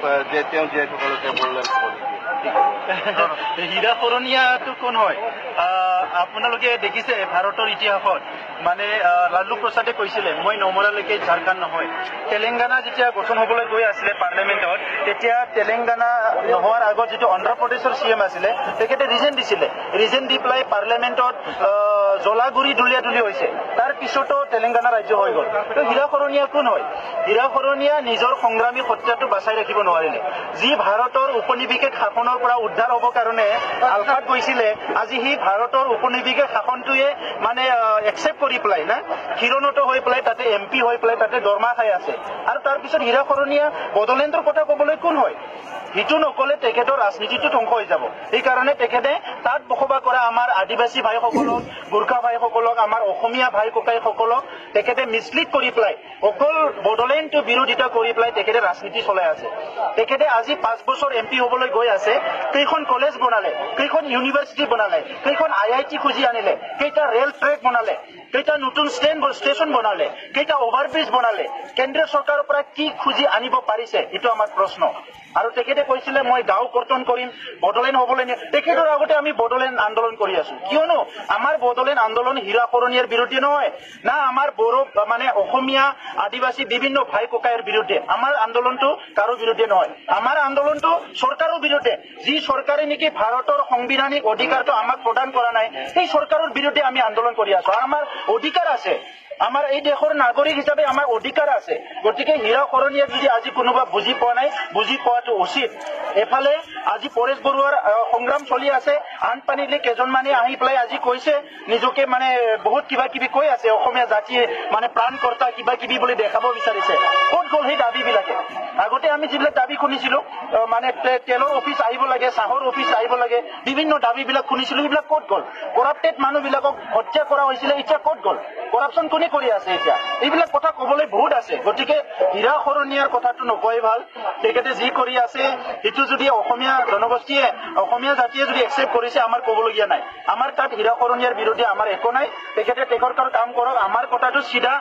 যে তেওঁ জীয়াই থকালৈকে বৰলাল হীৰা শৰণীয়াটো কোন হয় আপোনালোকে দেখিছে ভাৰতৰ ইতিহাসত মানে লালু প্ৰসাদে কৈছিলে মই নমৰালৈকে ঝাৰখণ্ড নহয় তেলেংগানা যেতিয়া গঠন হ'বলৈ গৈ আছিলে পাৰ্লিয়ামেণ্টত তেতিয়া তেলেংগানা নোহোৱাৰ আগত যিটো অন্ধ্ৰপ্ৰদেশৰ CM আছিলে তেখেতে ৰিজেন দি পেলাই পাৰ্লিয়ামেণ্টত জলাগুৰি দুলিয়াদুলি হৈছে তাৰ পিছতো তেলেংগানা ৰাজ্য হৈ গ'ল তো হীৰা শৰণীয়া কোন হয় হীৰা শৰণীয়া নিজৰ সংগ্ৰামী সত্যাটো বাচাই ৰাখিব নোৱাৰিলে যি ভাৰতৰ উপনিবেশিক শাসনৰ পৰা উদ্ধাৰ হ'ব কাৰণে আলফাত গৈছিলে আজি সি ভাৰতৰ উপনিবেশিক শাসনটোৱে মানে একচেপ্ট কৰি পেলাই না হিৰণত হৈ পেলাই তাতে MP হৈ পেলাই তাতে দৰমহা খাই আছে আৰু তাৰ পিছত হীৰা শৰণীয়া বড়োলেণ্ডৰ কথা ক'বলৈ কোন হয় হিটো নকলে তেখেতৰ ৰাজনীতিটো ধ্বংস হৈ যাব এই কাৰণে তেখেতে তাত বসবাস কৰা আমাৰ আদিবাসী ভাইসকলক গোৰ্খা ভাইসকলক আমাৰ অসমীয়া ভাই ককাইসকলক তেখেতে মিছলিড কৰি পেলাই অকল বড়োলেণ্ডটো বিৰোধিতা কৰি পেলাই তেখেতে ৰাজনীতি চলাই আছে তেখেতে আজি 5 বছৰ MP হ'বলৈ গৈ আছে কেইখন কলেজ বনালে কেইখন ইউনিভাৰ্চিটি বনালে কেইখন IIT খুজি আনিলে কেইটা ৰেল ট্ৰেক বনালে কেইটা নতুন ষ্টেচন বনালে কেইটা অভাৰব্ৰিজ বনালে কেন্দ্ৰীয় চৰকাৰৰ পৰা কি খুজি আনিব পাৰিছে এইটো আমাৰ প্ৰশ্ন আৰু তেখেতে কৈছিলে মই গাঁও কৰ্তন কৰিম বড়োলেণ্ড হ'বলৈ তেখেতৰ আগতে আমি বড়োলেণ্ড আন্দোলন কৰি আছো কিয়নো আমাৰ বড়োলেণ্ড আন্দোলন হীৰা শৰণীয়াৰ বিৰুদ্ধে নহয় না আমাৰ বড়ো মানে অসমীয়া আদিবাসী বিভিন্ন ভাই ককাইৰ বিৰুদ্ধে আমাৰ আন্দোলনটো কাৰো বিৰুদ্ধে নহয় আমাৰ আন্দোলনটো চৰকাৰৰ বিৰুদ্ধে যি চৰকাৰে নেকি ভাৰতৰ সাংবিধানিক অধিকাৰটো আমাক প্ৰদান কৰা নাই সেই চৰকাৰৰ বিৰুদ্ধে আমি আন্দোলন কৰি আছো আমাৰ অধিকাৰ আছে আমাৰ এই দেশৰ নাগৰিক হিচাপে আমাৰ অধিকাৰ আছে গতিকে হীৰা শৰণীয়াক যদি আজি কোনোবা বুজি পোৱা নাই বুজি পোৱাটো উচিত এফালে আজি পৰেশ বৰুৱাৰ সংগ্ৰাম চলি আছে আনপানীলে কেইজনমানে আহি পেলাই আজি কৈছে নিজকে মানে বহুত কিবা কিবি কৈ আছে অসমীয়া জাতিয়ে মানে প্ৰাণকৰ্তা কিবা কিবি বুলি দেখাব বিচাৰিছে ক'ত গ'ল সেই দাবীবিলাকে আগতে আমি যিবিলাক দাবী শুনিছিলো মানে তেলৰ অফিচ আহিব লাগে চাহৰ অফিচ আহিব লাগে বিভিন্ন দাবীবিলাক শুনিছিলো সেইবিলাক ক'ত গ'ল কৰাপ্টেড মানুহবিলাকক হত্যা কৰা হৈছিলে এতিয়া ক'ত গ'ল কৰাপশ্যন কোনে কৰি আছে এতিয়া এইবিলাক কথা ক'বলৈ বহুত আছে গতিকে হীৰা শৰণীয়াৰ কথাটো নকয় ভাল তেখেতে যি কৰি আছে সেইটো যদি অসমীয়া জনগোষ্ঠীয়ে অসমীয়া জাতিয়ে যদি একচেপ্ট কৰিছে আমাৰ ক'বলগীয়া নাই আমাৰ তাত হীৰা শৰণীয়াৰ বিৰুদ্ধে আমাৰ একো নাই তেখেতে তেখেতৰ কাম কৰক আমাৰ কথাটো চিধা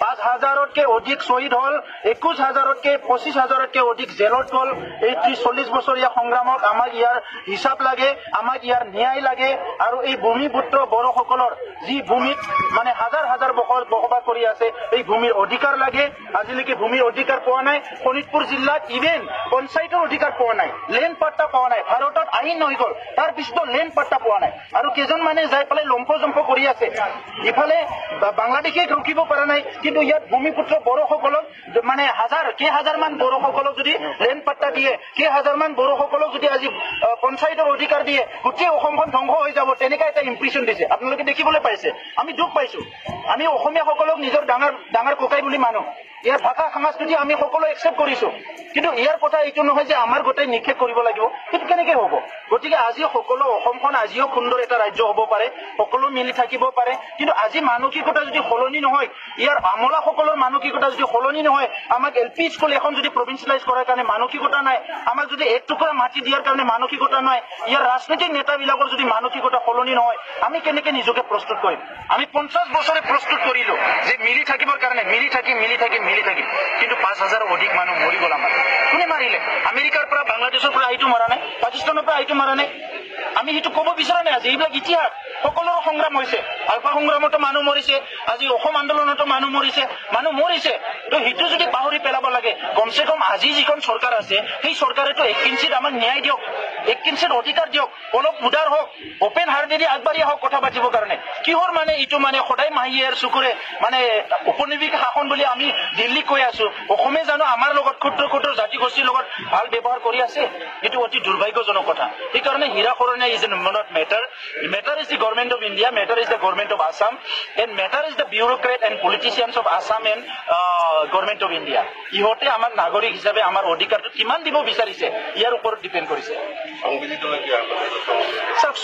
5,000তকৈ অধিক শ্বহীদ হ'ল 21,000তকৈ 25,000তকৈ অধিক জেলত গ'ল এই 30-40 বছৰীয়া সংগ্ৰামত আমাক ইয়াৰ হিচাপ লাগে আমাক ইয়াৰ ন্যায় লাগে আৰু এই ভূমিপুত্ৰ বড়োসকলৰ যি ভূমিত মানে হাজাৰ হাজাৰ বসবাস কৰি আছে এই ভূমিৰ অধিকাৰ লাগে আজিলৈকে ভূমিৰ অধিকাৰ পোৱা নাই শোণিতপুৰ জিলাত ইভেন পঞ্চায়তৰ অধিকাৰ পোৱা নাই লেণ্ড পাট্টা পোৱা নাই ভাৰতত আইন হৈ গ'ল তাৰ পিছতো লেণ্ড পাট্টা পোৱা নাই আৰু কেইজনমানে যাই পেলাই লম্ফজম্ফ কৰি আছে ইফালে বাংলাদেশে ৰখিব পৰা নাই কিন্তু ইয়াত ভূমিপুত্ৰ বড়োসকলক মানে কেইহাজাৰমান বড়োসকলক যদি লেণ্ড পাট্টা দিয়ে কেইহাজাৰমান বড়োসকলক যদি আজি পঞ্চায়তৰ অধিকাৰ দিয়ে গোটেই অসমখন ধ্বংস হৈ যাব তেনেকুৱা এটা ইম্প্ৰেশ্যন দিছে আপোনালোকে দেখিবলৈ পাইছে আমি দুখ পাইছো আমি অসমীয়াসকলক নিজৰ ডাঙৰ ককাই বুলি মানো ইয়াৰ ভাষা সংস্কৃতি আমি সকলো একচেপ্ট কৰিছো কিন্তু ইয়াৰ কথা এইটো নহয় যে আমাৰ গোটেই নিক্ষেপ কৰিব লাগিব সেইটো কেনেকে হ'ব গতিকে আজি সকলো অসমখন আজিও সুন্দৰ এটা ৰাজ্য হ'ব পাৰে সকলো মিলি থাকিব পাৰে কিন্তু আজি মানসিকতা যদি সলনি নহয় ইয়াৰ আমলাসকলৰ মানসিকতা যদি সলনি নহয় আমাক LP স্কুল এখন যদি প্ৰভিন্সিয়েলাইজ কৰাৰ কাৰণে মানসিকতা নাই আমাক যদি এক টুকুৰা মাটি দিয়াৰ কাৰণে মানসিকতা নাই ইয়াৰ ৰাজনৈতিক নেতাবিলাকৰ যদি মানসিকতা সলনি নহয় আমি কেনেকে নিজকে প্ৰস্তুত কৰিম আমি 50 বছৰে প্ৰস্তুত কৰিলো যে মিলি থাকিবৰ কাৰণে মিলি থাকিম কিন্তু 5,000 অধিক মানুহ মৰি গ'ল আমাৰ কোনে মাৰিলে আমেৰিকাৰ পৰা বাংলাদেশৰ পৰা এইটো মৰা নাই পাকিস্তানৰ পৰা এইটো মৰা নাই আমি সেইটো ক'ব বিচৰা নাই আজি এইবিলাক ইতিহাস সকলোৰে সংগ্ৰাম হৈছে আলফা সংগ্ৰামতো মানুহ মৰিছে আজি অসম আন্দোলনতো মানুহ মৰিছে তো সেইটো যদি পাহৰি পেলাব লাগে কমচে কম আজি যিখন চৰকাৰ আছে সেই চৰকাৰেতো 1 ইঞ্চিত আমাক ন্যায় দিয়ক 1 ইঞ্চিত অধিকাৰ দিয়ক অলপ উদাৰ হওক অপেন হাৰ্টেদি আগবাঢ়ি আহক কথা পাতিবৰ কাৰণে কিহৰ মানে এইটো মানে সদায় মাহিয়াৰ চকুৰে মানে উপনিবেশিক শাসন বুলি আমি দিল্লী কৈ আছো অসমে জানো আমাৰ লগত ক্ষুদ্ৰ জাতি গোষ্ঠীৰ লগত ভাল ব্যৱহাৰ কৰি আছে এইটো অতি দুৰ্ভাগ্যজনক কথা সেইকাৰণে Hira Sarania is not matter is the government of India matter is the government of Assam and matter is the bureaucrat and politicians of Assam and government of India ইহঁতে আমাক নাগৰিক হিচাপে আমাৰ অধিকাৰটো কিমান দিব বিচাৰিছে ইয়াৰ ওপৰত ডিপেণ্ড কৰিছে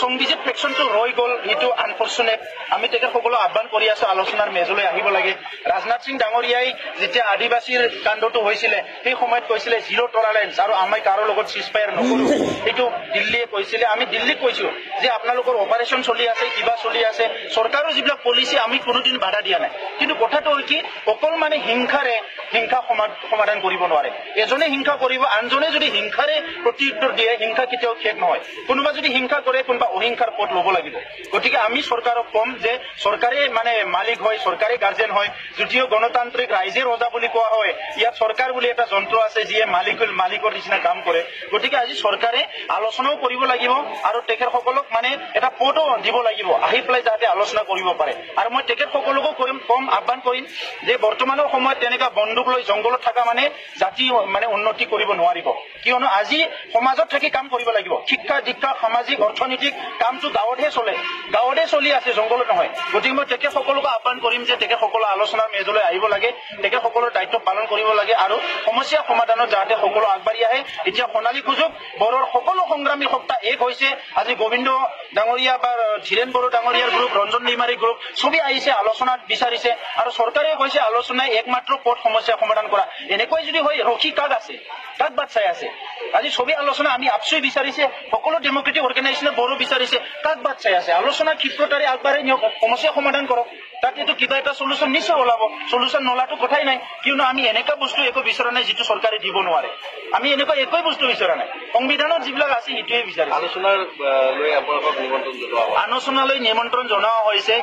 সংবিজিত ফেকশ্যনটো ৰৈ গ'ল এইটো আনফৰ্চুনেট আমি তেখেতসকলক আহ্বান কৰি আছো আলোচনাৰ মেজলৈ আহিব লাগে ৰাজনাথ সিং ডাঙৰীয়াই যেতিয়া আদিবাসীৰ কাণ্ডটো হৈছিলে সেই সময়ত কৈছিলে 0 টলাৰেঞ্চ আৰু আমি কাৰো লগত চিজফায়াৰ নকৰো এইটো দিল্লীয়ে কৈছিলে আমি দিল্লী পাব্লিক কৈছো যে আপোনালোকৰ অপাৰেশ্যন চলি আছে কিবা চলি আছে চৰকাৰৰ যিবিলাক পলিচি আমি কোনোদিন বাধা দিয়া নাই কিন্তু কথাটো হ'ল কি অকল মানে হিংসাৰে হিংসা সমাধান কৰিব নোৱাৰে এজনে হিংসা কৰিব আনজনে যদি হিংসাৰে প্ৰত্যুত্তৰ দিয়ে হিংসা কেতিয়াও শেষ নহয় কোনোবা যদি হিংসা কৰে কোনোবা অহিংসাৰ পথ ল'ব লাগিব গতিকে আমি চৰকাৰক কম যে চৰকাৰে মানে মালিক হয় চৰকাৰে গাৰ্জেন হয় যদিও গণতান্ত্ৰিক ৰাইজে ৰজা বুলি কোৱা হয় ইয়াত চৰকাৰ বুলি এটা যন্ত্ৰ আছে যিয়ে মালিকৰ নিচিনা কাম কৰে গতিকে আজি চৰকাৰে আলোচনাও কৰিব লাগিব আৰু তেখেতসকলক মানে এটা পদো দিব লাগিব আহি পেলাই যাতে আলোচনা কৰিব পাৰে আৰু মই তেখেতসকলকো কম আহ্বান কৰিম যে বৰ্তমানৰ সময়ত তেনেকুৱা বন্দুক লৈ জংঘলত থকা মানে জাতি মানে উন্নতি কৰিব নোৱাৰিব কিয়নো আজি সমাজত থাকি কাম কৰিব লাগিব শিক্ষা দীক্ষা সামাজিক অৰ্থনৈতিক কামটো গাঁৱতে চলি আছে জংঘলত নহয় গতিকে মই তেখেতসকলকো আহ্বান কৰিম যে তেখেতসকলৰ আলোচনাৰ মেজলৈ আহিব লাগে তেখেতসকলৰ দায়িত্ব পালন কৰিব লাগে আৰু সমস্যা সমাধানত যাতে সকলো আগবাঢ়ি আহে এতিয়া সোণালী সুযোগ বড়োৰ সকলো সংগ্ৰামী সত্তা এক হৈছে আজি গোবিন্দ ডাঙৰীয়া বা ধীৰেন বড়ো ডাঙৰীয়াৰ গ্ৰুপ ৰঞ্জন নিমাৰী গ্ৰুপ সবেই আহিছে আলোচনাত বিচাৰিছে আৰু চৰকাৰে কৈছে আলোচনাই একমাত্ৰ পথ সমস্যা সমাধান কৰা এনেকৈ যদি হয় ৰখি কাক বাট চাই আছে আজি সবেই আলোচনা আমি আপচুই বিচাৰিছে সকলো ডেমক্ৰেটিক অৰ্গেনাইজেশ্যনে বড়ো বিচাৰিছে কাক বাট চাই আছে আলোচনা ক্ষিপ্ৰতাৰে আগবাঢ়াই নিয়ক সমস্যা সমাধান কৰক তাত এইটো কিবা এটা সলিউশন নিশ্চয় ওলাব সলিউশন নলাটো কথাই নাই কিয়নো আমি এনেকুৱা বস্তু একো বিচৰা নাই যিটো চৰকাৰে দিব নোৱাৰে আমি এনেকুৱা একোই বস্তু বিচৰা নাই সংবিধানত যিবিলাক আছে সেইটোৱে বিচাৰিছে আলোচনালৈ নিমন্ত্ৰণ জনোৱা হৈছে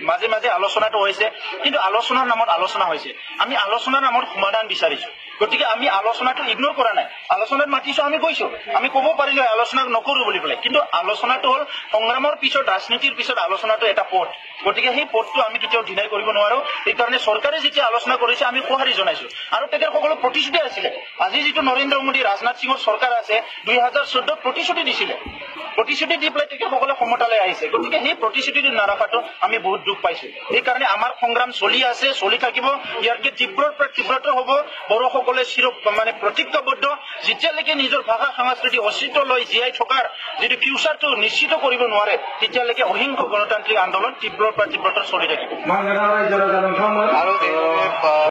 মাজে মাজে আলোচনাটো হৈছে কিন্তু আলোচনাৰ নামত আলোচনা হৈছে আমি আলোচনাৰ নামত সমাধান বিচাৰিছো গতিকে আমি আলোচনাটো ইগনোৰ কৰা নাই আলোচনাত মাতিছো আমি কৈছো আমি ক'ব পাৰিলো আলোচনা নকৰো বুলি পেলাই কিন্তু আলোচনাটো হ'ল সংগ্ৰামৰ পিছত ৰাজনীতিৰ পিছত আলোচনাটো এটা পথ গতিকে সেই পথটো আমি কেতিয়াও ডিনাই কৰিব নোৱাৰো এইকাৰণে চৰকাৰে যেতিয়া আলোচনা কৰিছে আমি সঁহাৰি জনাইছো আৰু তেখেতসকলৰ প্ৰতিশ্ৰুতি আছিলে আজি যিটো নৰেন্দ্ৰ মোদী ৰাজনাথ সিঙৰ চৰকাৰ আছে 2014 প্ৰতিশ্ৰুতি দিছিলে প্ৰতিশ্ৰুতি দি পেলাই তেখেতসকলে ক্ষমতালৈ আহিছে গতিকে সেই প্ৰতিশ্ৰুতি নাৰাখাটো আমি বহুত দুখ পাইছো এইকাৰণে আমাৰ সংগ্ৰাম চলি আছে চলি থাকিব ইয়াৰকে তীব্ৰতৰ হ'ব বড়োসকলে মানে প্ৰতিজ্ঞাবদ্ধ যেতিয়ালৈকে নিজৰ ভাষা সংস্কৃতি অস্তিত্ব লৈ জীয়াই থকাৰ যিটো ফিউচাৰটো নিশ্চিত কৰিব নোৱাৰে তেতিয়ালৈকে অহিংস গণতান্ত্ৰিক আন্দোলন তীব্ৰতৰ চলি থাকিব আৰু